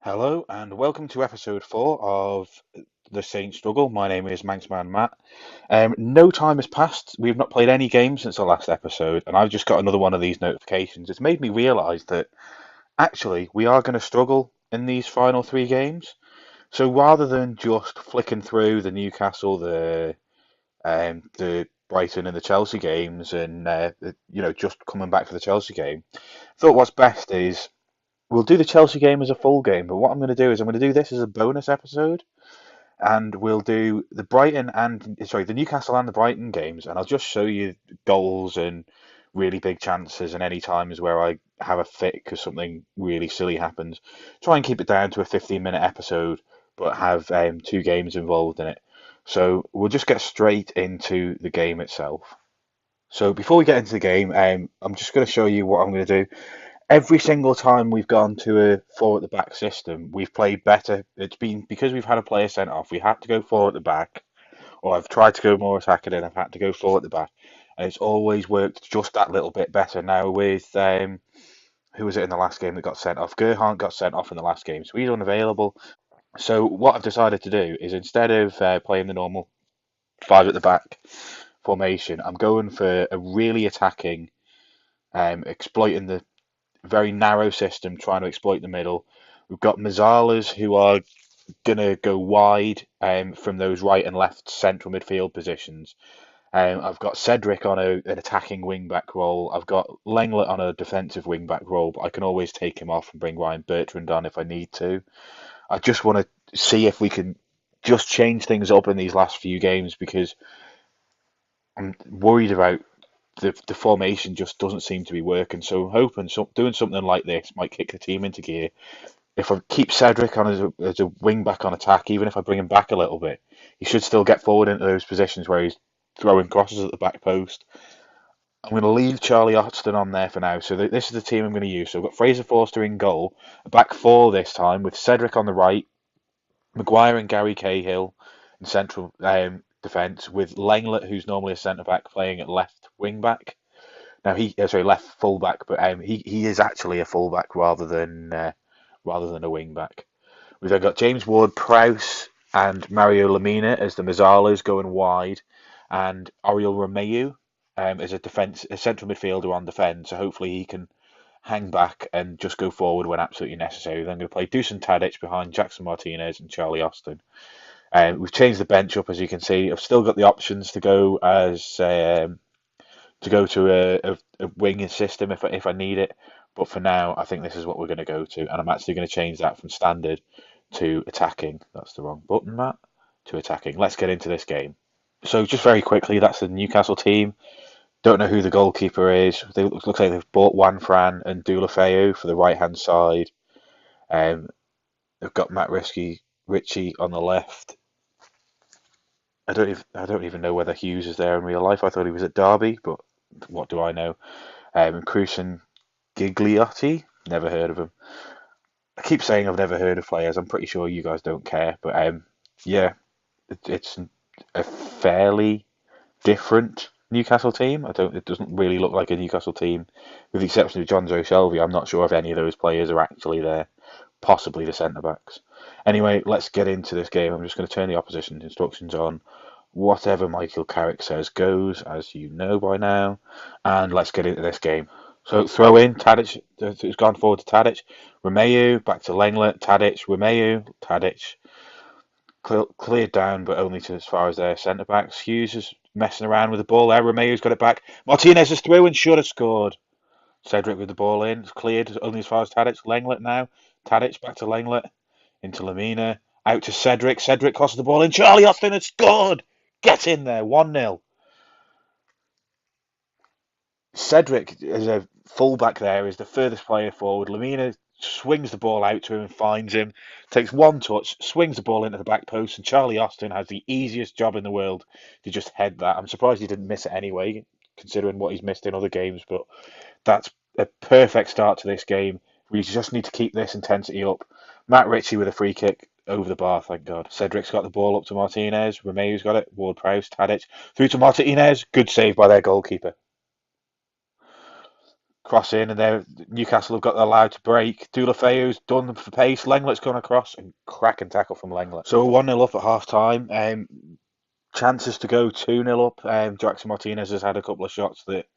Hello and welcome to episode 4 of The Saint Struggle. My name is Manxman Matt. No time has passed. We've not played any games since the last episode, and I've just got another one of these notifications. It's made me realise that actually we are going to struggle in these final three games. So rather than just flicking through the Newcastle, the Brighton and the Chelsea games, and just coming back for the Chelsea game, I thought what's best is we'll do the Chelsea game as a full game, but what I'm going to do is I'm going to do this as a bonus episode, and we'll do the Newcastle and the Brighton games, and I'll just show you goals and really big chances and any times where I have a fit because something really silly happens. Try and keep it down to a 15-minute episode, but have two games involved in it. So we'll just get straight into the game itself. So before we get into the game, I'm just going to show you what I'm going to do. Every single time we've gone to a four at the back system, we've played better. It's been because we've had a player sent off. We had to go four at the back, or I've tried to go more attacking and I've had to go four at the back, and it's always worked just that little bit better. Now with who was it in the last game that got sent off? Gerhardt got sent off in the last game, so he's unavailable. So what I've decided to do is instead of playing the normal five at the back formation, I'm going for a really attacking, exploiting the very narrow system trying to exploit the middle. We've got Mazzalas who are going to go wide from those right and left central midfield positions. I've got Cedric on an attacking wing back role. I've got Lenglet on a defensive wing back role, but I can always take him off and bring Ryan Bertrand on if I need to. I just want to see if we can just change things up in these last few games because I'm worried about the formation just doesn't seem to be working. So I'm hoping doing something like this might kick the team into gear. If I keep Cedric on as a wing back on attack, even if I bring him back a little bit, he should still get forward into those positions where he's throwing crosses at the back post. I'm going to leave Charlie Austin on there for now. So this is the team I'm going to use. So I've got Fraser Forster in goal, a back four this time with Cedric on the right, Maguire and Gary Cahill in central defence, with Lenglet, who's normally a centre back, playing at left wing back. Now left full back, but he is actually a full back rather than a wing back. We've then got James Ward-Prowse and Mario Lemina as the Mazzalas going wide, and Oriol Romeu as a central midfielder on defence. So hopefully he can hang back and just go forward when absolutely necessary. Then I'm going to play Dusan Tadic behind Jackson Martinez and Charlie Austin. We've changed the bench up, as you can see. I've still got the options to go to a wing system if I need it. But for now, I think this is what we're going to go to, and I'm actually going to change that from standard to attacking. That's the wrong button, Matt. To attacking. Let's get into this game. So just very quickly, that's the Newcastle team. Don't know who the goalkeeper is. It looks like they've bought Juan Fran and Deulofeu for the right hand side. They've got Matt Ritchie on the left. I don't even know whether Hughes is there in real life. I thought he was at Derby, but what do I know? Cruz and Gigliotti, never heard of him. I keep saying I've never heard of players. I'm pretty sure you guys don't care, but yeah, it's a fairly different Newcastle team. It doesn't really look like a Newcastle team, with the exception of Jonzo Shelvey. I'm not sure if any of those players are actually there. Possibly the centre backs. Anyway, let's get into this game. I'm just going to turn the opposition instructions on. Whatever Michael Carrick says goes, as you know by now. And let's get into this game. So throw in Tadic. It's gone forward to Tadic. Romeu back to Lenglet. Tadic. Romeu. Tadic. Cleared down, but only to as far as their centre backs. Hughes is messing around with the ball there. Romeu's got it back. Martinez is through and should have scored. Cedric with the ball in. It's cleared only as far as Tadic. Lenglet now. Tadic back to Lenglet. Into Lemina. Out to Cedric. Cedric crosses the ball in. Charlie Austin has scored. Get in there. 1-0. Cedric, as a fullback there, is the furthest player forward. Lemina swings the ball out to him and finds him. Takes one touch, swings the ball into the back post, and Charlie Austin has the easiest job in the world to just head that. I'm surprised he didn't miss it anyway, considering what he's missed in other games, but that's a perfect start to this game. We just need to keep this intensity up. Matt Ritchie with a free kick over the bar, thank God. Cedric's got the ball up to Martinez. Romeu's got it. Ward-Prowse, Tadic. Through to Martinez. Good save by their goalkeeper. Cross in, and Newcastle have got allowed to break. Deulofeu's done for pace. Lenglet's gone across, and cracking tackle from Lenglet. So we're 1-0 up at half time. Chances to go 2-0 up. Jackson Martinez has had a couple of shots that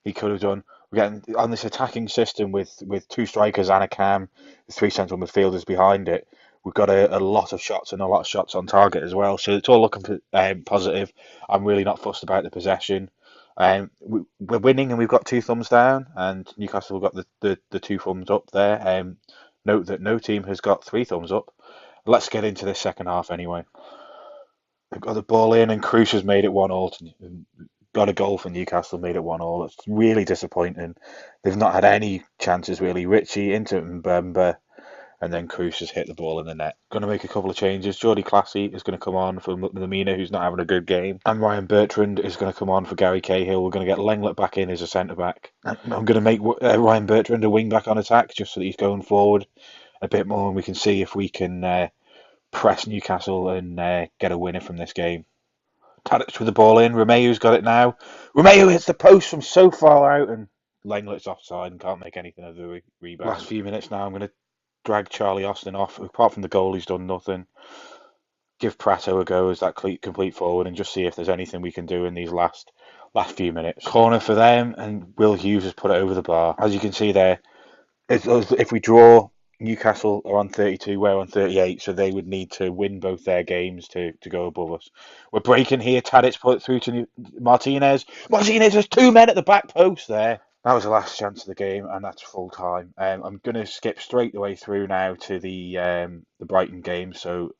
he could have done. We're getting on this attacking system with two strikers and a cam, three central midfielders behind it. We've got a lot of shots and a lot of shots on target as well. So it's all looking positive. I'm really not fussed about the possession. We're winning and we've got two thumbs down, and Newcastle have got the two thumbs up there. Note that no team has got three thumbs up. Let's get into this second half anyway. They've got the ball in, and Cruz has made it 1-1. Got a goal for Newcastle, made it 1-1. It's really disappointing. They've not had any chances really. Richie into Mbemba, and then Cruz has hit the ball in the net. Going to make a couple of changes. Jordy Classy is going to come on for Lamina, who's not having a good game, and Ryan Bertrand is going to come on for Gary Cahill. We're going to get Lenglet back in as a centre back. I'm going to make Ryan Bertrand a wing back on attack, just so that he's going forward a bit more, and we can see if we can press Newcastle and get a winner from this game. Tadic with the ball in. Romeu's got it now. Romeu hits the post from so far out, and Lenglet's offside and can't make anything of the rebound. Last few minutes now, I'm going to drag Charlie Austin off. Apart from the goal, he's done nothing. Give Prato a go as that complete forward, and just see if there's anything we can do in these last few minutes. Corner for them, and Will Hughes has put it over the bar. As you can see there, if we draw, Newcastle are on 32, we're on 38, so they would need to win both their games to go above us. We're breaking here. Tadic put it through to Martinez. Martinez has two men at the back post there. That was the last chance of the game, and that's full time. I'm going to skip straight the way through now to the Brighton game, so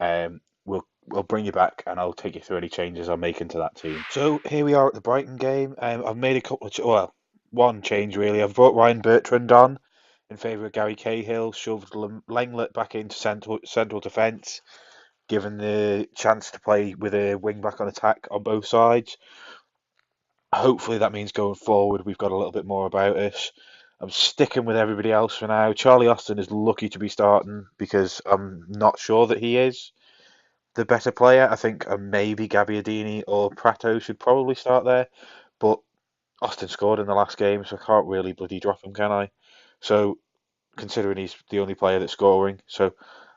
we'll bring you back, and I'll take you through any changes I'm making to that team. So here we are at the Brighton game. I've made a couple of one change really. I've brought Ryan Bertrand on in favour of Gary Cahill, shoved Lenglet back into central defence, given the chance to play with a wing back on attack on both sides. Hopefully that means going forward we've got a little bit more about us. I'm sticking with everybody else for now. Charlie Austin is lucky to be starting because I'm not sure that he is the better player. I think maybe Gabbiadini or Prato should probably start there, but Austin scored in the last game, so I can't really bloody drop him, can I? So, considering he's the only player that's scoring, so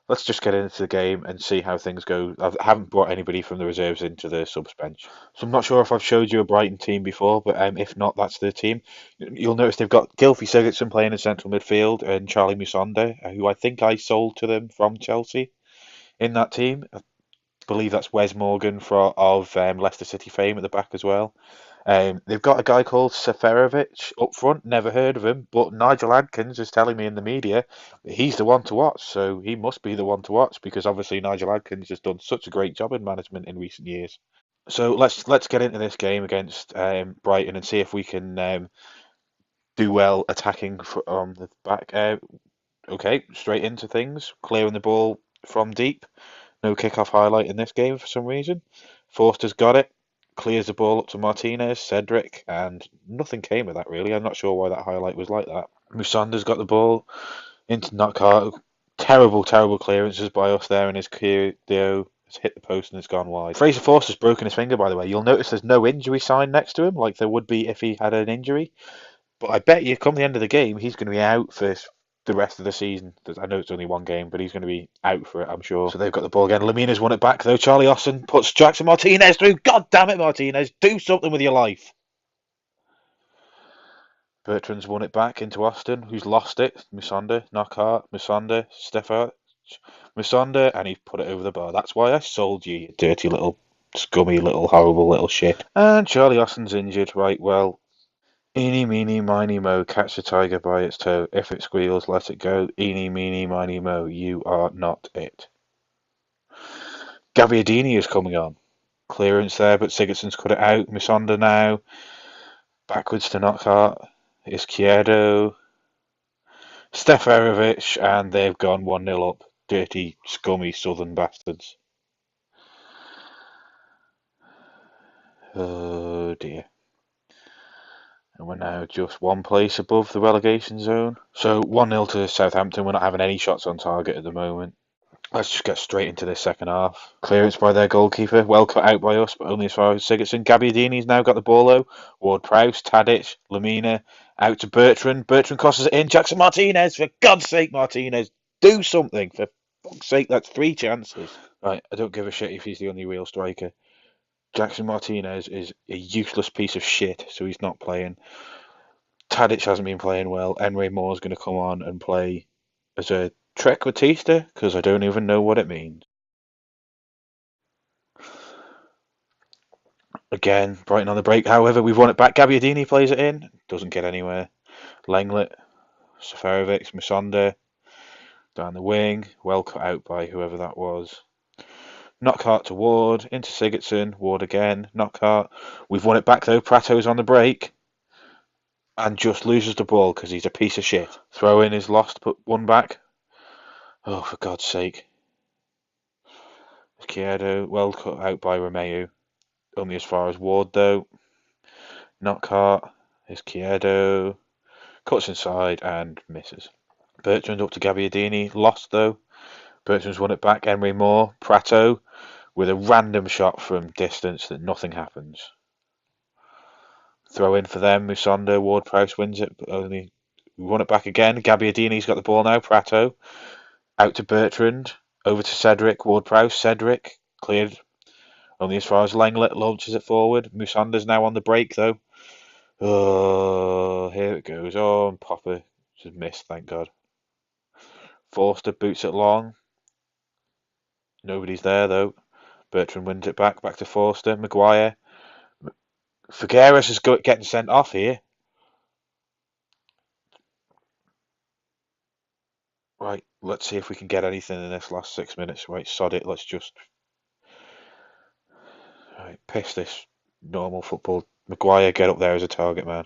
let's just get into the game and see how things go. I haven't brought anybody from the reserves into the subs bench, so I'm not sure if I've showed you a Brighton team before, but if not, that's the team. You'll notice they've got Gylfi Sigurdsson playing in central midfield and Charlie Musonda, who I think I sold to them from Chelsea in that team. I believe that's Wes Morgan of Leicester City fame at the back as well. They've got a guy called Seferovic up front. Never heard of him, but Nigel Adkins is telling me in the media that he's the one to watch. So he must be the one to watch because obviously Nigel Adkins has done such a great job in management in recent years. So let's get into this game against Brighton and see if we can do well attacking on the back. Okay, straight into things, clearing the ball from deep. No kickoff highlight in this game for some reason. Forster's got it. Clears the ball up to Martinez, Cedric, and nothing came of that really. I'm not sure why that highlight was like that. Musanda's got the ball into Knockhart. Terrible clearances by us there, and his Theo has hit the post and it's gone wide. Fraser Forster's broken his finger, by the way. You'll notice there's no injury sign next to him, like there would be if he had an injury. But I bet you come the end of the game, he's going to be out for the rest of the season. I know it's only one game, but he's going to be out for it, I'm sure. So they've got the ball again. Lamina's won it back, though. Charlie Austin puts Jackson Martinez through. God damn it, Martinez. Do something with your life. Bertrand's won it back into Austin, who's lost it. Musonda, Knockhart, Musonda, Stefan, Musonda, and he's put it over the bar. That's why I sold you, you dirty little, scummy little, horrible little shit. And Charlie Austin's injured. Right, well, eeny, meeny, miny, mo, catch the tiger by its toe. If it squeals, let it go. Eeny, meeny, miny, mo, you are not it. Gabbiadini is coming on. Clearance there, but Sigurdsson's cut it out. Musonda now. Backwards to Knockhart. Izquierdo. Seferovic, and they've gone 1-0 up. Dirty, scummy southern bastards. Oh dear. And we're now just one place above the relegation zone. So 1-0 to Southampton. We're not having any shots on target at the moment. Let's just get straight into this second half. Clearance by their goalkeeper. Well cut out by us, but only as far as Sigurdsson. Gabbiadini's now got the ball though. Ward-Prowse, Tadic, Lamina, Out to Bertrand. Bertrand crosses it in. Jackson Martinez. For God's sake, Martinez, do something. For fuck's sake, that's 3 chances. Right, I don't give a shit if he's the only real striker. Jackson Martinez is a useless piece of shit, so he's not playing. Tadic hasn't been playing well. Enrique Moore's going to come on and play as a trequartista, because I don't even know what it means. Again, Brighton on the break. However, we've won it back. Gabbiadini plays it in. Doesn't get anywhere. Langlet, Seferovic, Musonda down the wing. Well cut out by whoever that was. Knockhart to Ward. Into Sigurdsson. Ward again. Knockhart. We've won it back though. Prato's on the break. And just loses the ball because he's a piece of shit. Throw in is lost, put one back. Oh, for God's sake. Izquierdo. Well cut out by Romeu. Only as far as Ward though. Knockhart. Izquierdo. Cuts inside and misses. Bertrand up to Gabbiadini. Lost though. Bertrand's won it back. Enrique Moore. Prato with a random shot from distance that nothing happens. Throw in for them. Musonda. Ward-Prowse wins it, but only we won it back again. Gabbiadini's got the ball now. Prato out to Bertrand. Over to Cedric. Ward-Prowse. Cedric cleared only as far as Langlet launches it forward. Musonda's now on the break though. Oh, here it goes. Oh, and Popper just missed, thank God. Forster boots it long. Nobody's there though. Bertrand wins it back to Forster. Maguire. Figueres is getting sent off here. Right, let's see if we can get anything in this last 6 minutes. Right, sod it. Let's just piss this normal football. Maguire, get up there as a target man.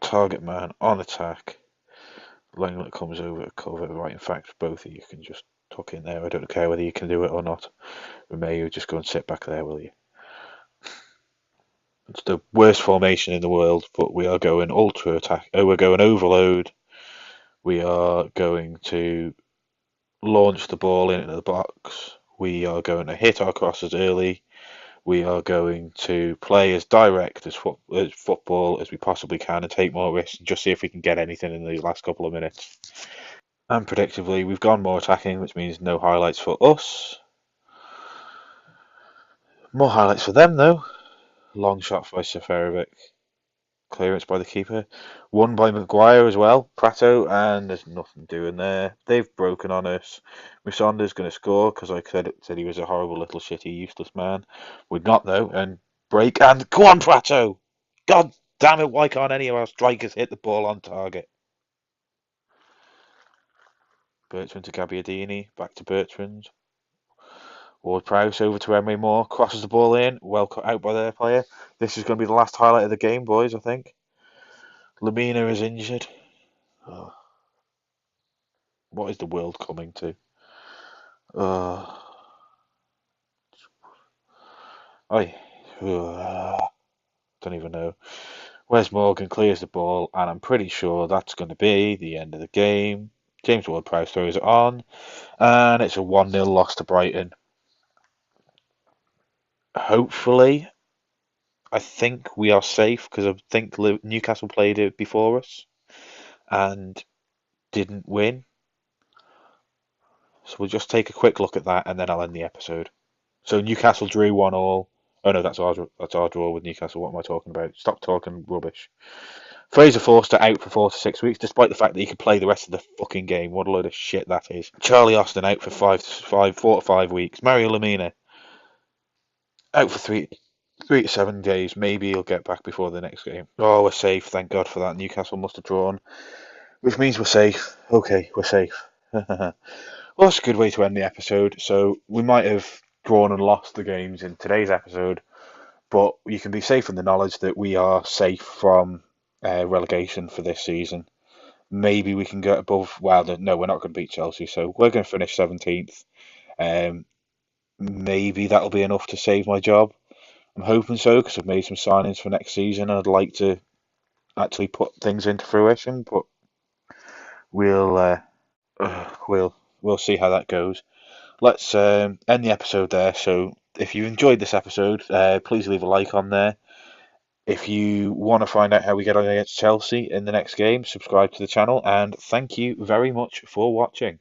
Target man on attack. Langlet comes over to cover. Right, in fact, both of you can just tuck in there. I don't care whether you can do it or not. Romeu, just go and sit back there, will you? It's the worst formation in the world, but we are going ultra attack. Oh, we're going overload. We are going to launch the ball into the box. We are going to hit our crosses early. We are going to play as direct as football as we possibly can and take more risks and just see if we can get anything in these last couple of minutes. And predictably, we've gone more attacking, which means no highlights for us. More highlights for them, though. Long shot by Seferovic. Clearance by the keeper. Won by Maguire as well. Prato, and there's nothing doing there. They've broken on us. Musonda's going to score because I said he was a horrible little shitty useless man. We're not though, and break and go on Prato! God damn it! Why can't any of our strikers hit the ball on target? Bertrand to Gabbiadini. Back to Bertrand. Ward-Prowse over to Enrique Moore. Crosses the ball in. Well cut out by their player. This is going to be the last highlight of the game, boys, I think. Lamina is injured. Oh. What is the world coming to? I don't even know. Wes Morgan clears the ball, and I'm pretty sure that's going to be the end of the game. James Ward-Prowse throws it on, and it's a 1-0 loss to Brighton. Hopefully, I think we are safe because I think Newcastle played it before us and didn't win. So we'll just take a quick look at that, and then I'll end the episode. So Newcastle drew 1-1. Oh no, that's our draw with Newcastle. What am I talking about? Stop talking rubbish. Fraser Forster out for 4 to 6 weeks, despite the fact that he could play the rest of the fucking game. What a load of shit that is. Charlie Austin out for 4 to 5 weeks. Mario Lamina out for 3 to 7 days. Maybe he'll get back before the next game. Oh, we're safe. Thank God for that. Newcastle must have drawn, which means we're safe. Okay, we're safe. Well, that's a good way to end the episode. So we might have drawn and lost the games in today's episode, but you can be safe in the knowledge that we are safe from relegation for this season. Maybe we can get above. Well, no, we're not going to beat Chelsea, so we're going to finish 17th. Maybe that'll be enough to save my job. I'm hoping so because I've made some signings for next season. I'd like to actually put things into fruition, but we'll see how that goes. Let's end the episode there. So if you enjoyed this episode, please leave a like on there. If you want to find out how we get on against Chelsea in the next game, subscribe to the channel, and thank you very much for watching.